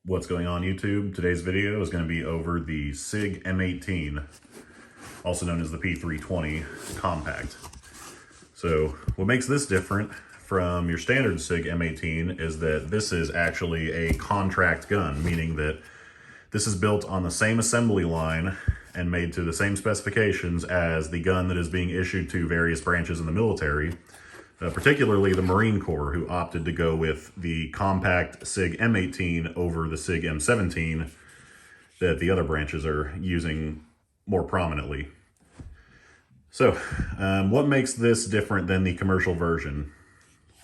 What's going on YouTube? Today's video is going to be over the SIG M18, also known as the P320 Compact. So what makes this different from your standard SIG M18 is that this is actually a contract gun, meaning that this is built on the same assembly line and made to the same specifications as the gun that is being issued to various branches in the military, particularly the Marine Corps, who opted to go with the compact SIG M18 over the SIG M17 that the other branches are using more prominently. So, what makes this different than the commercial version?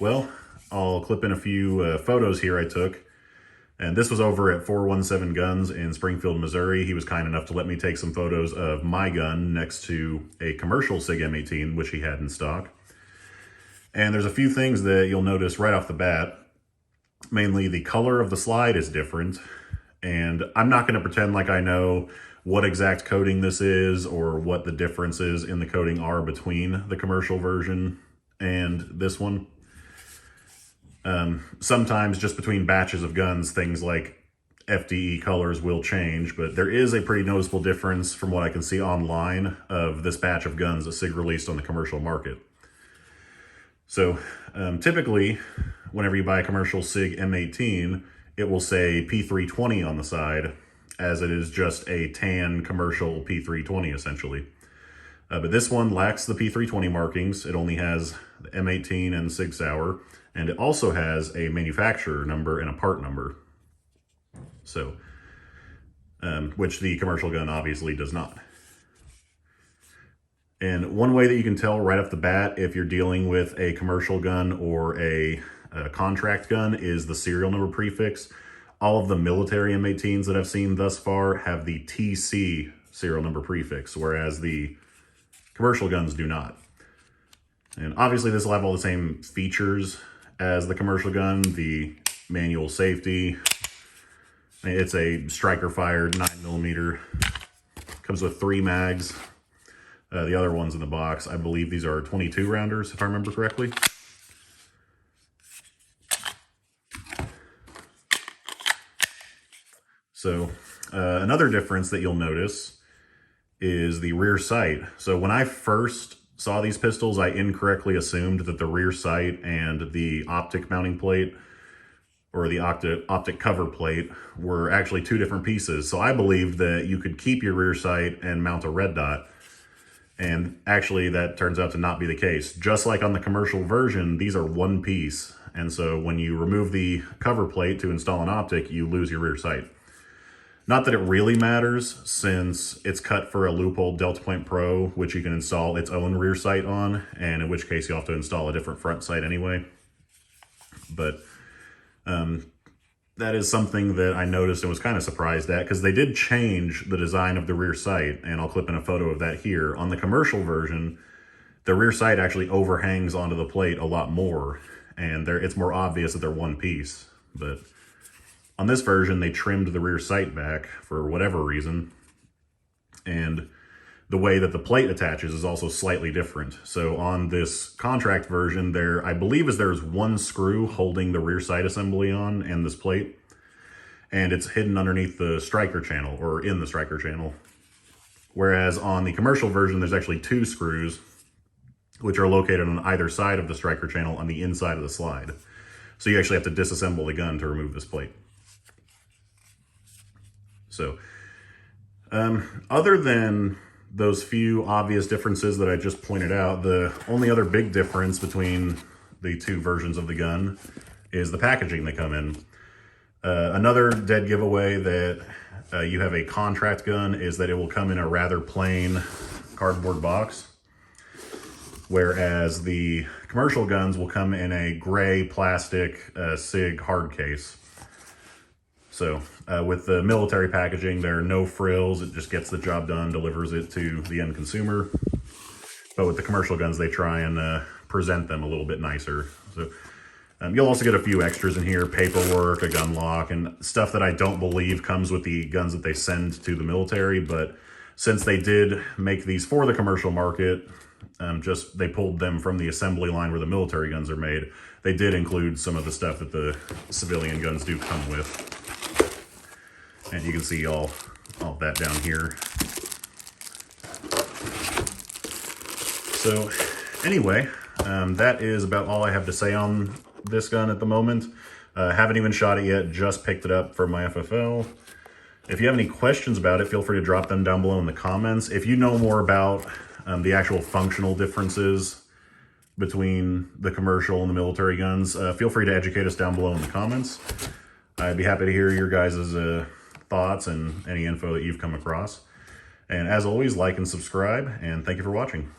Well, I'll clip in a few photos here I took. And this was over at 417 Guns in Springfield, Missouri. He was kind enough to let me take some photos of my gun next to a commercial SIG M18, which he had in stock. And there's a few things that you'll notice right off the bat. Mainly the color of the slide is different. And I'm not going to pretend like I know what exact coating this is or what the differences in the coating are between the commercial version and this one. Sometimes just between batches of guns, things like FDE colors will change, but there is a pretty noticeable difference from what I can see online of this batch of guns that SIG released on the commercial market. So typically, whenever you buy a commercial SIG M18, it will say P320 on the side, as it is just a tan commercial P320 essentially. But this one lacks the P320 markings. It only has the M18 and SIG Sauer, and it also has a manufacturer number and a part number. So, which the commercial gun obviously does not. And one way that you can tell right off the bat if you're dealing with a commercial gun or a contract gun is the serial number prefix. All of the military M18s that I've seen thus far have the TC serial number prefix, whereas the commercial guns do not. And obviously this will have all the same features as the commercial gun, the manual safety. It's a striker fired 9mm, comes with 3 mags. The other ones in the box, I believe these are 22 rounders, if I remember correctly. So another difference that you'll notice is the rear sight. So when I first saw these pistols, I incorrectly assumed that the rear sight and the optic mounting plate or the optic cover plate were actually 2 different pieces. So I believed that you could keep your rear sight and mount a red dot. And actually that turns out to not be the case. Just like on the commercial version, these are 1 piece. And so when you remove the cover plate to install an optic, you lose your rear sight. Not that it really matters, since it's cut for a Leupold Delta Point Pro, which you can install its own rear sight on, and in which case you'll have to install a different front sight anyway. But that is something that I noticed and was kind of surprised at, because they did change the design of the rear sight, and I'll clip in a photo of that here. On the commercial version, the rear sight actually overhangs onto the plate a lot more, and it's more obvious that they're 1 piece. But on this version, they trimmed the rear sight back for whatever reason, and the way that the plate attaches is also slightly different. So on this contract version, I believe there's 1 screw holding the rear sight assembly on and this plate, and it's hidden underneath the striker channel, or in the striker channel. Whereas on the commercial version, there's actually 2 screws, which are located on either side of the striker channel on the inside of the slide. So you actually have to disassemble the gun to remove this plate. So, other than those few obvious differences that I just pointed out, the only other big difference between the 2 versions of the gun is the packaging they come in. Another dead giveaway that you have a contract gun is that it will come in a rather plain cardboard box, whereas the commercial guns will come in a gray plastic SIG hard case. So with the military packaging, there are no frills. It just gets the job done, delivers it to the end consumer. But with the commercial guns, they try and present them a little bit nicer. So you'll also get a few extras in here, paperwork, a gun lock, and stuff that I don't believe comes with the guns that they send to the military. But since they did make these for the commercial market, they pulled them from the assembly line where the military guns are made. They did include some of the stuff that the civilian guns do come with. And you can see all of that down here. So anyway, that is about all I have to say on this gun at the moment. Haven't even shot it yet, just picked it up from my FFL. If you have any questions about it, feel free to drop them down below in the comments. If you know more about the actual functional differences between the commercial and the military guns, feel free to educate us down below in the comments. I'd be happy to hear your guys' thoughts and any info that you've come across. And as always, like and subscribe, and thank you for watching.